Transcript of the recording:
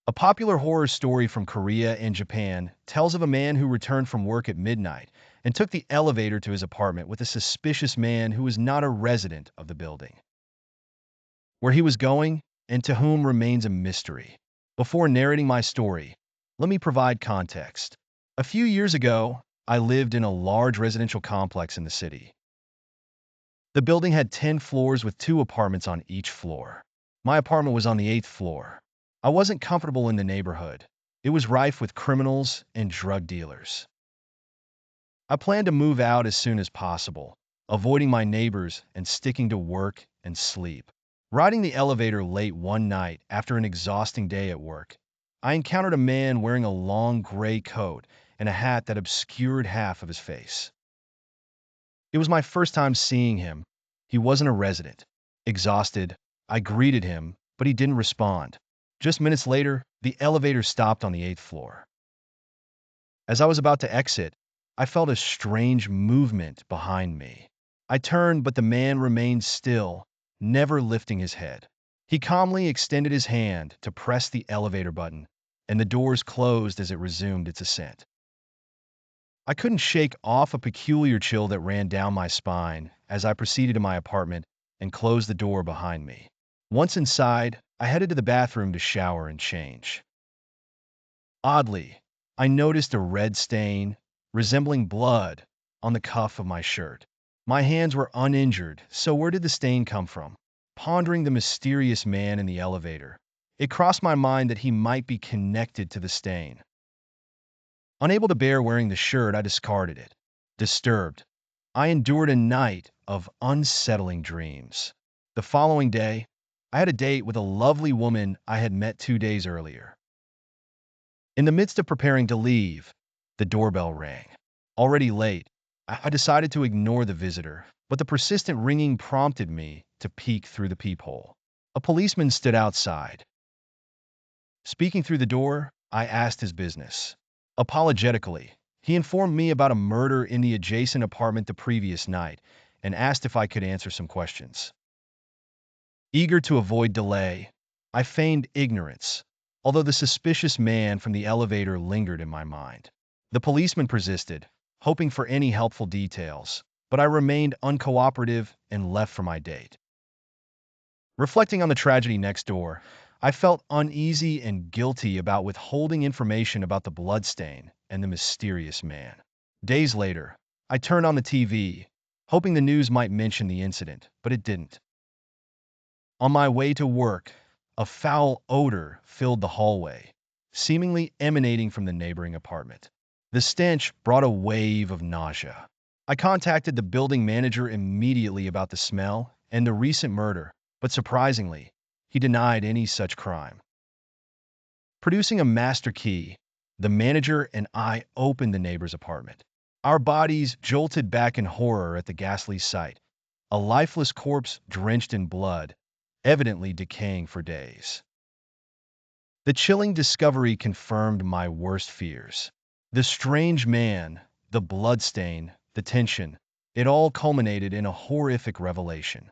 A popular horror story from Korea and Japan tells of a man who returned from work at midnight and took the elevator to his apartment with a suspicious man who was not a resident of the building. Where he was going and to whom remains a mystery. Before narrating my story, let me provide context. A few years ago, I lived in a large residential complex in the city. The building had 10 floors with 2 apartments on each floor. My apartment was on the 8th floor. I wasn't comfortable in the neighborhood. It was rife with criminals and drug dealers. I planned to move out as soon as possible, avoiding my neighbors and sticking to work and sleep. Riding the elevator late one night after an exhausting day at work, I encountered a man wearing a long gray coat and a hat that obscured half of his face. It was my first time seeing him. He wasn't a resident. Exhausted, I greeted him, but he didn't respond. Just minutes later, the elevator stopped on the 8th floor. As I was about to exit, I felt a strange movement behind me. I turned, but the man remained still, never lifting his head. He calmly extended his hand to press the elevator button, and the doors closed as it resumed its ascent. I couldn't shake off a peculiar chill that ran down my spine as I proceeded to my apartment and closed the door behind me. Once inside, I headed to the bathroom to shower and change. Oddly, I noticed a red stain, resembling blood, on the cuff of my shirt. My hands were uninjured, so where did the stain come from? Pondering the mysterious man in the elevator, it crossed my mind that he might be connected to the stain. Unable to bear wearing the shirt, I discarded it. Disturbed, I endured a night of unsettling dreams. The following day, I had a date with a lovely woman I had met 2 days earlier. In the midst of preparing to leave, the doorbell rang. Already late, I decided to ignore the visitor, but the persistent ringing prompted me to peek through the peephole. A policeman stood outside. Speaking through the door, I asked his business. Apologetically, he informed me about a murder in the adjacent apartment the previous night and asked if I could answer some questions. Eager to avoid delay, I feigned ignorance, although the suspicious man from the elevator lingered in my mind. The policeman persisted, hoping for any helpful details, but I remained uncooperative and left for my date. Reflecting on the tragedy next door, I felt uneasy and guilty about withholding information about the bloodstain and the mysterious man. Days later, I turned on the TV, hoping the news might mention the incident, but it didn't. On my way to work, a foul odor filled the hallway, seemingly emanating from the neighboring apartment. The stench brought a wave of nausea. I contacted the building manager immediately about the smell and the recent murder, but surprisingly, he denied any such crime. Producing a master key, the manager and I opened the neighbor's apartment. Our bodies jolted back in horror at the ghastly sight, a lifeless corpse drenched in blood, evidently decaying for days. The chilling discovery confirmed my worst fears. The strange man, the bloodstain, the tension, it all culminated in a horrific revelation.